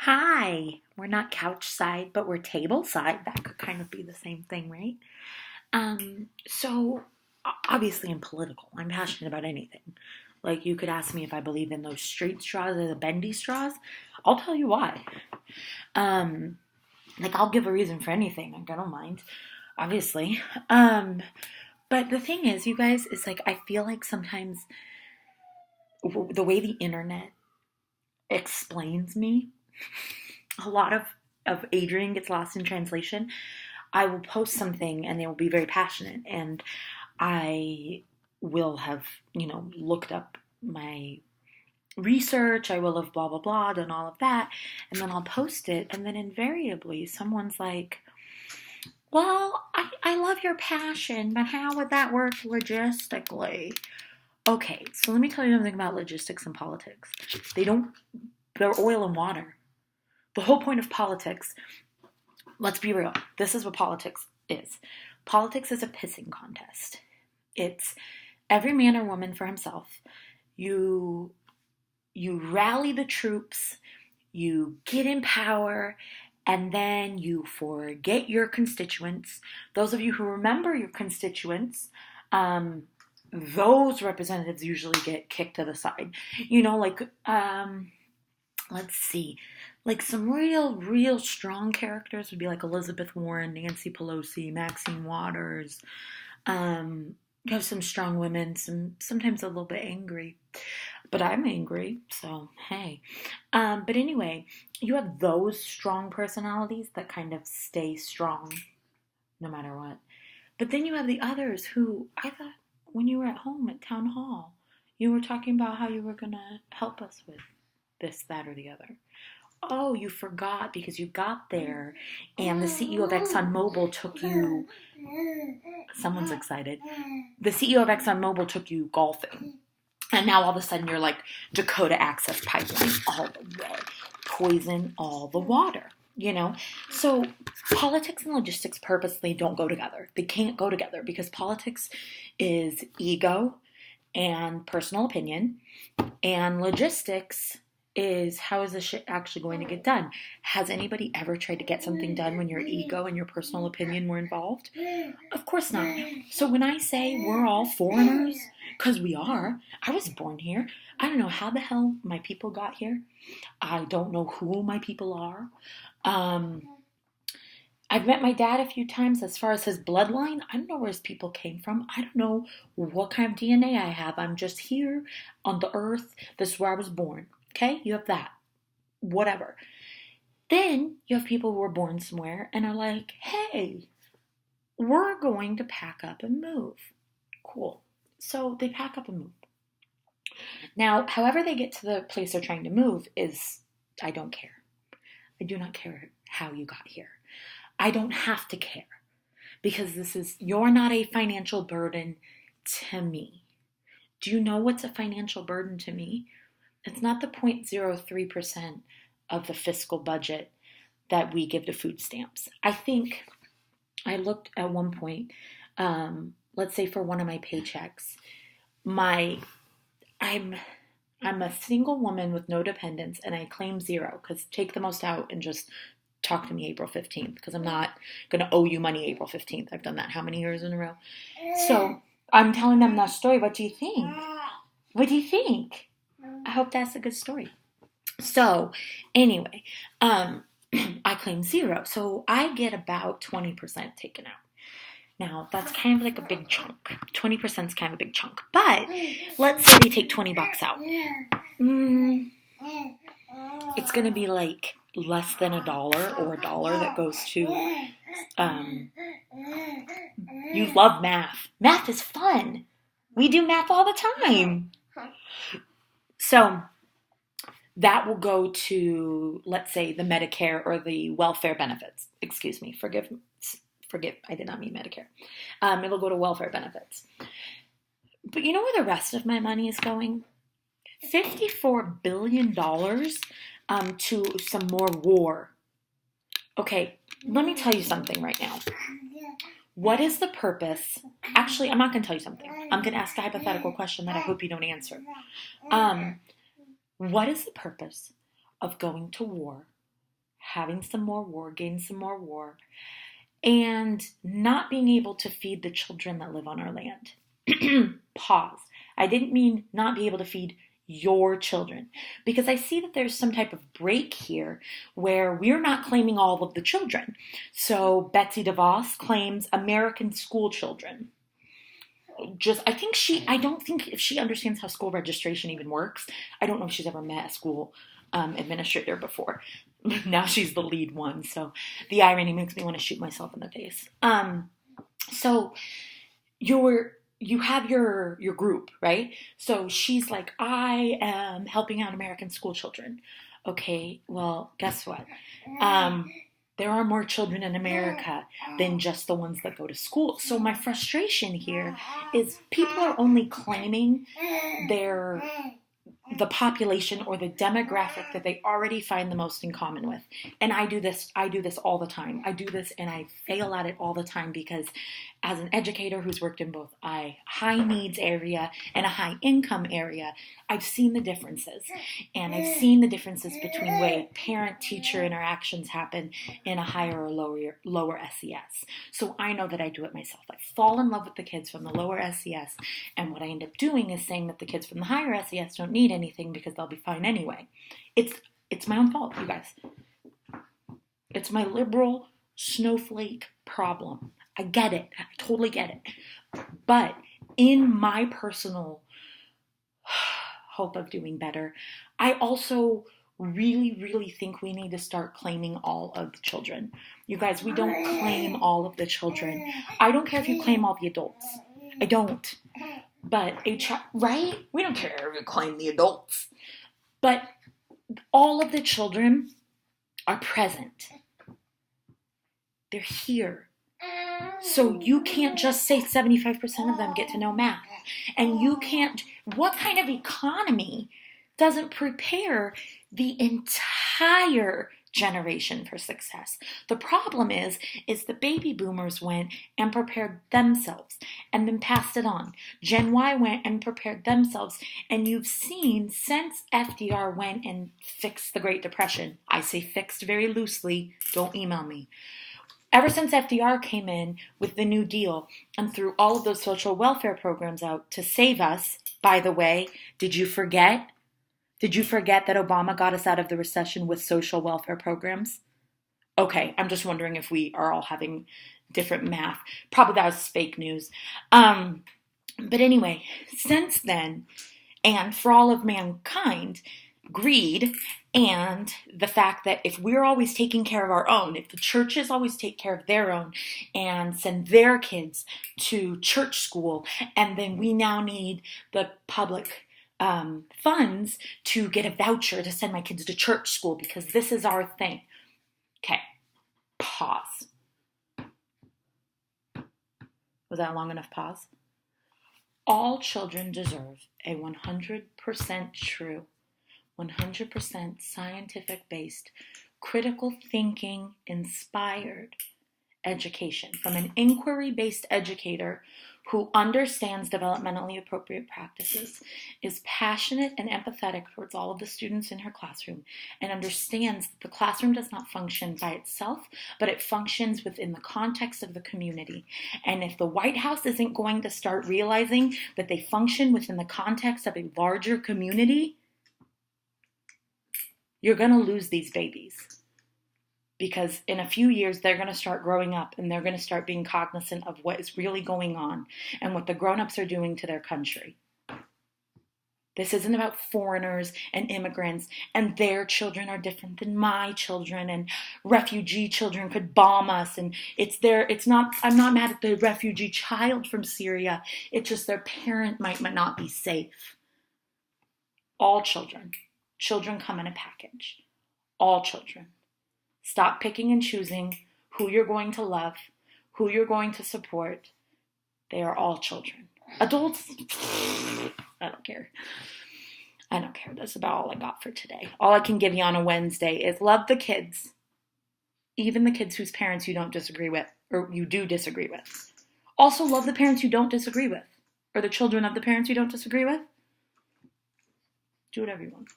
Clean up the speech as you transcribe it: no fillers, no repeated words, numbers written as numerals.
Hi, we're not couch side, but we're table side. That could kind of be the same thing, right? Obviously I'm political. I'm passionate about anything. Like you could ask me if I believe in those straight straws or the bendy straws. I'll tell you why. Um, I'll give a reason for anything. I don't mind, obviously. Um, but the thing is, you guys, is like I feel like sometimes the way the internet explains me, a lot of Adrian gets lost in translation. I will post something and they will be very passionate, and I will have, looked up my research, I will have blah blah blah done all of that, and then I'll post it, and then invariably someone's like, well, I love your passion, but how would that work logistically? Okay, so let me tell you something about logistics and politics. They don't, they're oil and water. The whole point of politics, let's be real, this is what politics is. Politics is a pissing contest. It's every man or woman for himself. You rally the troops, you get in power, and then you forget your constituents. Those of you who remember your constituents, those representatives usually get kicked to the side. Let's see. Like some real strong characters would be like Elizabeth Warren, Nancy Pelosi, Maxine Waters. You have some strong women, sometimes a little bit angry. But I'm angry, so hey. But anyway, you have those strong personalities that kind of stay strong no matter what. But then you have the others who, I thought when you were at home at town hall, you were talking about how you were going to help us with this, that, or the other. Oh, you forgot because you got there and the CEO of ExxonMobil took you, someone's excited, the CEO of ExxonMobil took you golfing. And now all of a sudden you're like Dakota Access Pipeline all the way, poison all the water, So politics and logistics purposely don't go together. They can't go together because politics is ego and personal opinion, and logistics is how is this shit actually going to get done? Has anybody ever tried to get something done when your ego and your personal opinion were involved? Of course not. So when I say we're all foreigners, because we are, I was born here. I don't know how the hell my people got here. I don't know who my people are. I've met my dad a few times. As far as his bloodline, I don't know where his people came from. I don't know what kind of DNA I have. I'm just here on the earth. This is where I was born. Okay, you have that. Whatever. Then you have people who were born somewhere and are like, hey, we're going to pack up and move. Cool. So they pack up and move. Now, however they get to the place they're trying to move is, I don't care. I do not care how you got here. I don't have to care because you're not a financial burden to me. Do you know what's a financial burden to me? It's not the 0.03% of the fiscal budget that we give to food stamps. I think I looked at one point, let's say for one of my paychecks, I'm a single woman with no dependents and I claim zero because take the most out and just talk to me April 15th because I'm not going to owe you money April 15th. I've done that how many years in a row? So I'm telling them that story. What do you think? What do you think? I hope that's a good story. So anyway, I claim zero. So I get about 20% taken out. Now, that's kind of like a big chunk. 20% is kind of a big chunk. But let's say they take $20 out. It's going to be like less than $1 or $1 that goes to... you love math. Math is fun. We do math all the time. So that will go to, let's say, the Medicare or the welfare benefits. Excuse me. Forgive. I did not mean Medicare. It'll go to welfare benefits. But you know where the rest of my money is going? $54 billion to some more war. Okay, let me tell you something right now. What is the purpose? Actually, I'm not going to tell you something. I'm going to ask a hypothetical question that I hope you don't answer. What is the purpose of going to war having some more war, gaining some more war, and not being able to feed the children that live on our land. Pause. I didn't mean not be able to feed your children, because I see that there's some type of break here where we're not claiming all of the children. So Betsy DeVos claims American school children. I don't think if she understands how school registration even works. I don't know if she's ever met a school administrator before. Now she's the lead one, so the irony makes me want to shoot myself in the face. So you have your group, right? So she's like, I am helping out American school children. Okay, well, guess what? There are more children in America than just the ones that go to school. So my frustration here is people are only claiming the population or the demographic that they already find the most in common with. And I do this all the time. I do this and I fail at it all the time because as an educator who's worked in both a high needs area and a high income area, I've seen the differences. And I've seen the differences between the way parent-teacher interactions happen in a higher or lower SES. So I know that I do it myself. I fall in love with the kids from the lower SES, and what I end up doing is saying that the kids from the higher SES don't need anything because they'll be fine anyway. It's my own fault, you guys. It's my liberal snowflake problem. I get it. I totally get it. But in my personal hope of doing better, I also really, really think we need to start claiming all of the children. You guys, we don't claim all of the children. I don't care if you claim all the adults. I don't. But right? We don't care if you claim the adults. But all of the children are present. They're here. So you can't just say 75% of them get to know math. And you can't, what kind of economy doesn't prepare the entire generation for success? The problem is the baby boomers went and prepared themselves and then passed it on. Gen Y went and prepared themselves. And you've seen since FDR went and fixed the Great Depression, I say fixed very loosely, don't email me. Ever since FDR came in with the New Deal and threw all of those social welfare programs out to save us, by the way, did you forget? Did you forget that Obama got us out of the recession with social welfare programs? Okay, I'm just wondering if we are all having different math. Probably that was fake news. But anyway, since then, and for all of mankind, greed and the fact that if we're always taking care of our own, if the churches always take care of their own and send their kids to church school, and then we now need the public funds to get a voucher to send my kids to church school because this is our thing. Okay, pause. Was that a long enough pause? All children deserve a 100% true, 100% scientific-based, critical thinking, inspired education from an inquiry-based educator who understands developmentally appropriate practices, is passionate and empathetic towards all of the students in her classroom, and understands that the classroom does not function by itself, but it functions within the context of the community. And if the White House isn't going to start realizing that they function within the context of a larger community, you're going to lose these babies. Because in a few years, they're going to start growing up and they're going to start being cognizant of what is really going on and what the grown-ups are doing to their country. This isn't about foreigners and immigrants and their children are different than my children and refugee children could bomb us and I'm not mad at the refugee child from Syria. It's just their parent might not be safe. All children. Children come in a package. All children. Stop picking and choosing who you're going to love, who you're going to support. They are all children. Adults, I don't care. I don't care. That's about all I got for today. All I can give you on a Wednesday is love the kids, even the kids whose parents you don't disagree with, or you do disagree with. Also love the parents you don't disagree with, or the children of the parents you don't disagree with. Do whatever you want.